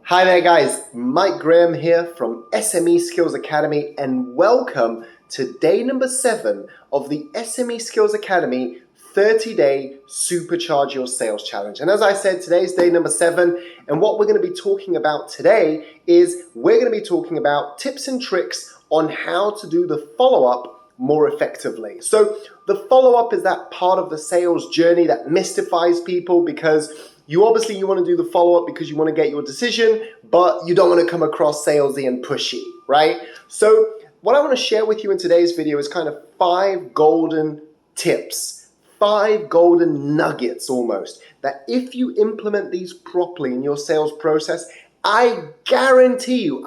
Hi there guys, Mike Graham here from SME Skills Academy and welcome to day number 7 of the SME Skills Academy 30-day Supercharge Your Sales Challenge. And as I said, today's day number 7 and what we're going to be talking about today is we're going to be talking about tips and tricks on how to do the follow-up more effectively. So the follow-up is that part of the sales journey that mystifies people because you want to do the follow-up because you want to get your decision, but you don't want to come across salesy and pushy, right? So what I want to share with you in today's video is kind of 5 golden tips, 5 golden nuggets almost, that if you implement these properly in your sales process, I guarantee you,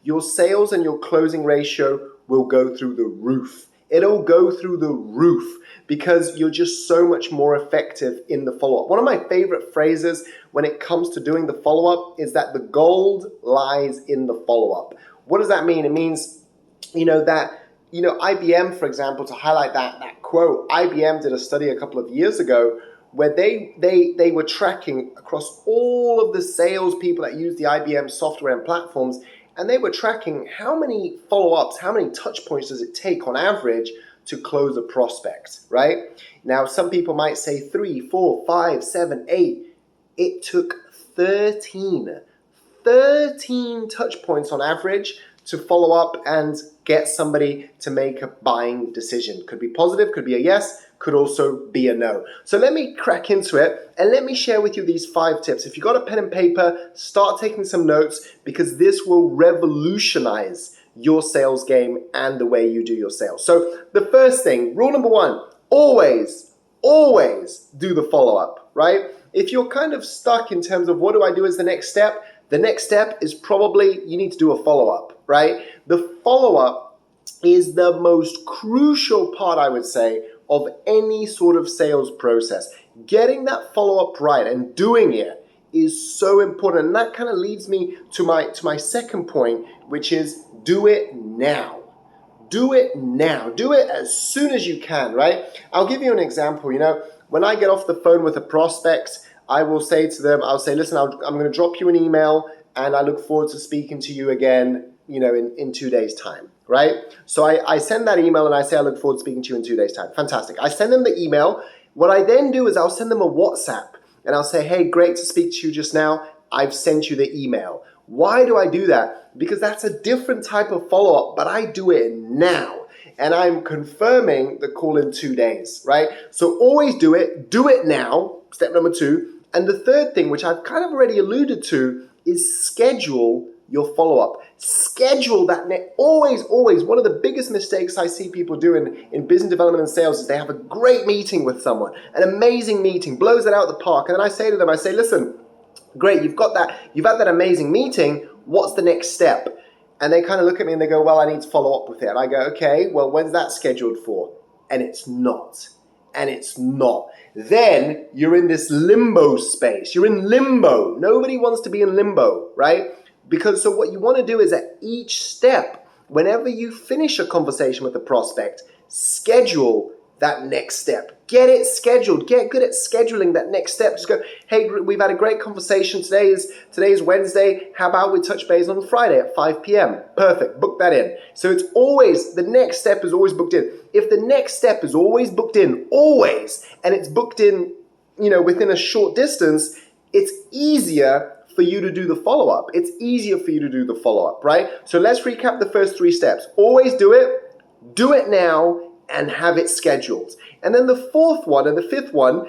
your sales and your closing ratio will go through the roof. It'll go through the roof because you're just so much more effective in the follow-up. One of my favorite phrases when it comes to doing the follow-up is that the gold lies in the follow-up. What does that mean? It means, IBM, for example, to highlight that quote, IBM did a study a couple of years ago where they were tracking across all of the salespeople that use the IBM software and platforms, and they were tracking how many follow-ups, how many touch points does it take on average to close a prospect, right? Now, some people might say 3, 4, 5, 7, 8. It took 13 touch points on average to follow up and get somebody to make a buying decision. Could be positive, could be a yes, could also be a no. So let me crack into it and let me share with you these 5 tips. If you've got a pen and paper, start taking some notes because this will revolutionize your sales game and the way you do your sales. So the first thing, rule number 1, always do the follow-up, right? If you're kind of stuck in terms of what do I do as the next step is probably you need to do a follow-up, right? The follow-up is the most crucial part, I would say, of any sort of sales process. Getting that follow-up right and doing it is so important. And that kind of leads me to my second point, which is do it now. Do it now. Do it as soon as you can, right? I'll give you an example. When I get off the phone with a prospect, I will say to them, listen, I'm going to drop you an email and I look forward to speaking to you again, in 2 days' time, right? So I send that email and I say, I look forward to speaking to you in 2 days' time. Fantastic. I send them the email. What I then do is I'll send them a WhatsApp and I'll say, hey, great to speak to you just now. I've sent you the email. Why do I do that? Because that's a different type of follow-up, but I do it now. And I'm confirming the call in 2 days, right? So always do it now, step number 2. And the third thing, which I've kind of already alluded to, is schedule your follow-up. Schedule that. Always, one of the biggest mistakes I see people do in business development and sales is they have a great meeting with someone, an amazing meeting, blows it out of the park. And then I say to them, listen, great, you've had that amazing meeting. What's the next step? And they kind of look at me and they go, well, I need to follow up with it. And I go, okay, well, when's that scheduled for? And it's not. Then you're in this limbo space. You're in limbo. Nobody wants to be in limbo, right? So what you want to do is at each step, whenever you finish a conversation with a prospect, schedule that next step. Get it scheduled. Get good at scheduling that next step. Just go, hey, we've had a great conversation. Today is Wednesday. How about we touch base on Friday at 5 p.m.? Perfect. Book that in. So it's always, the next step is always booked in. If the next step is always booked in, and it's booked in, within a short distance, it's easier for you to do the follow-up. Right? So let's recap the first 3 steps. Always do it now, and have it scheduled. And then the fourth one and the fifth one,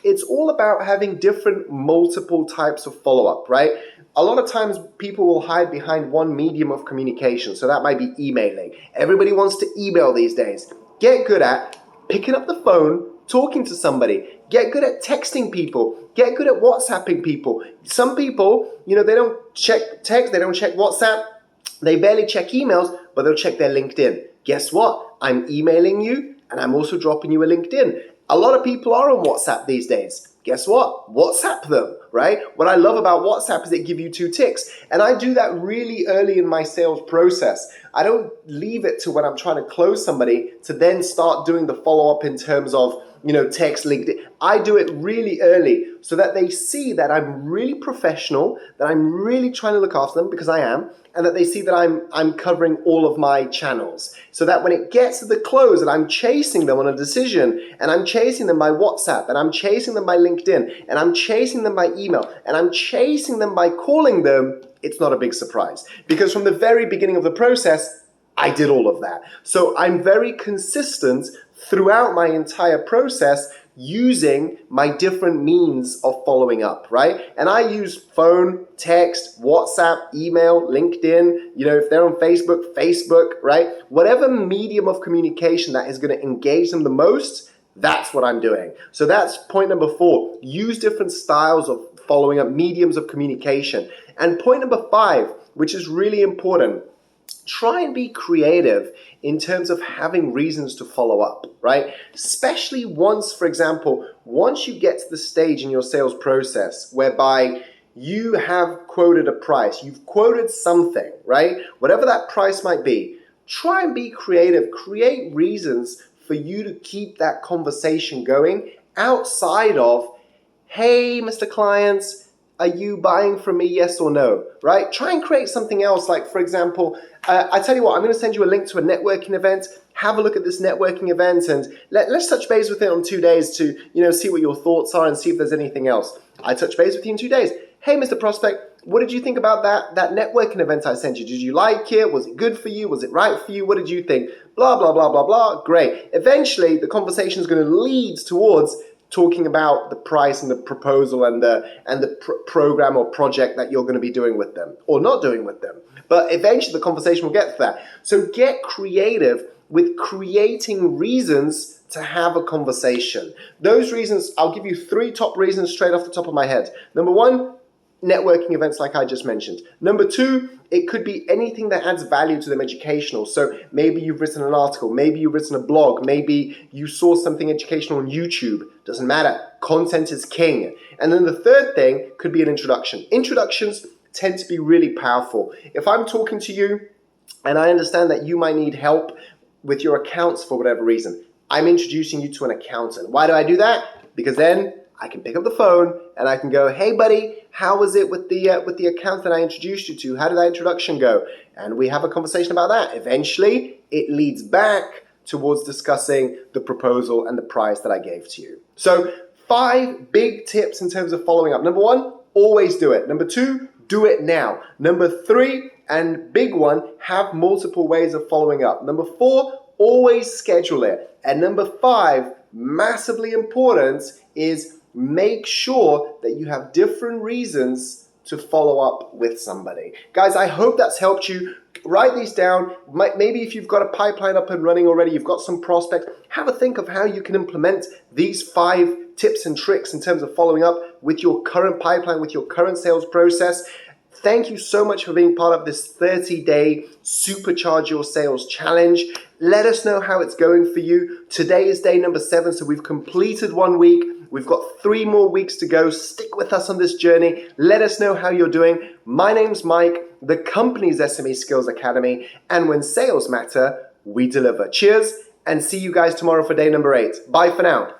it's all about having different multiple types of follow-up, right? A lot of times people will hide behind one medium of communication. So that might be emailing. Everybody wants to email these days. Get good at picking up the phone, talking to somebody. Get good at texting people. Get good at WhatsApping people. Some people, they don't check text, they don't check WhatsApp, they barely check emails, but they'll check their LinkedIn. Guess what? I'm emailing you and I'm also dropping you a LinkedIn. A lot of people are on WhatsApp these days. Guess what? WhatsApp them, right? What I love about WhatsApp is it gives you 2 ticks. And I do that really early in my sales process. I don't leave it to when I'm trying to close somebody to then start doing the follow-up in terms of text, LinkedIn. I do it really early so that they see that I'm really professional, that I'm really trying to look after them, because I am, and that they see that I'm covering all of my channels. So that when it gets to the close and I'm chasing them on a decision, and I'm chasing them by WhatsApp, and I'm chasing them by LinkedIn, and I'm chasing them by email, and I'm chasing them by calling them, it's not a big surprise. Because from the very beginning of the process, I did all of that. So I'm very consistent throughout my entire process using my different means of following up, right? And I use phone, text, WhatsApp, email, LinkedIn, if they're on Facebook, right? Whatever medium of communication that is going to engage them the most, that's what I'm doing. So that's point number 4. Use different styles of following up, mediums of communication. And point number 5, which is really important, try and be creative in terms of having reasons to follow up, right? Especially once, for example, once you get to the stage in your sales process whereby you have quoted a price, you've quoted something, right? Whatever that price might be, try and be creative. Create reasons for you to keep that conversation going outside of, hey, Mr. Clients, are you buying from me, yes or no, right? Try and create something else. Like, for example, I tell you what, I'm going to send you a link to a networking event. Have a look at this networking event, and let's touch base with it on 2 days to, see what your thoughts are and see if there's anything else. I touch base with you in 2 days. Hey, Mr. Prospect, what did you think about that networking event I sent you? Did you like it? Was it good for you? Was it right for you? What did you think? Blah, blah, blah, blah, blah. Great. Eventually, the conversation is going to lead towards talking about the price and the proposal and the program or project that you're going to be doing with them or not doing with them. But eventually the conversation will get to that. So get creative with creating reasons to have a conversation. Those reasons, I'll give you 3 top reasons straight off the top of my head. Number 1, networking events like I just mentioned. Number 2, it could be anything that adds value to them educational. So maybe you've written an article, maybe you've written a blog, maybe you saw something educational on YouTube. Doesn't matter. Content is king. And then the third thing could be an introduction. Introductions tend to be really powerful. If I'm talking to you and I understand that you might need help with your accounts for whatever reason, I'm introducing you to an accountant. Why do I do that? Because then I can pick up the phone and I can go, hey buddy, how was it with the account that I introduced you to? How did that introduction go? And we have a conversation about that. Eventually, it leads back towards discussing the proposal and the price that I gave to you. So 5 big tips in terms of following up. Number 1, always do it. Number 2, do it now. Number 3, and big one, have multiple ways of following up. Number 4, always schedule it. And number 5, massively important, is make sure that you have different reasons to follow up with somebody. Guys, I hope that's helped you. Write these down. Maybe if you've got a pipeline up and running already, you've got some prospects, have a think of how you can implement these 5 tips and tricks in terms of following up with your current pipeline, with your current sales process. Thank you so much for being part of this 30-day Supercharge Your Sales Challenge. Let us know how it's going for you. Today is day number 7, so we've completed 1 week. We've got 3 more weeks to go. Stick with us on this journey. Let us know how you're doing. My name's Mike. The company's SME Skills Academy. And when sales matter, we deliver. Cheers, and see you guys tomorrow for day number 8. Bye for now.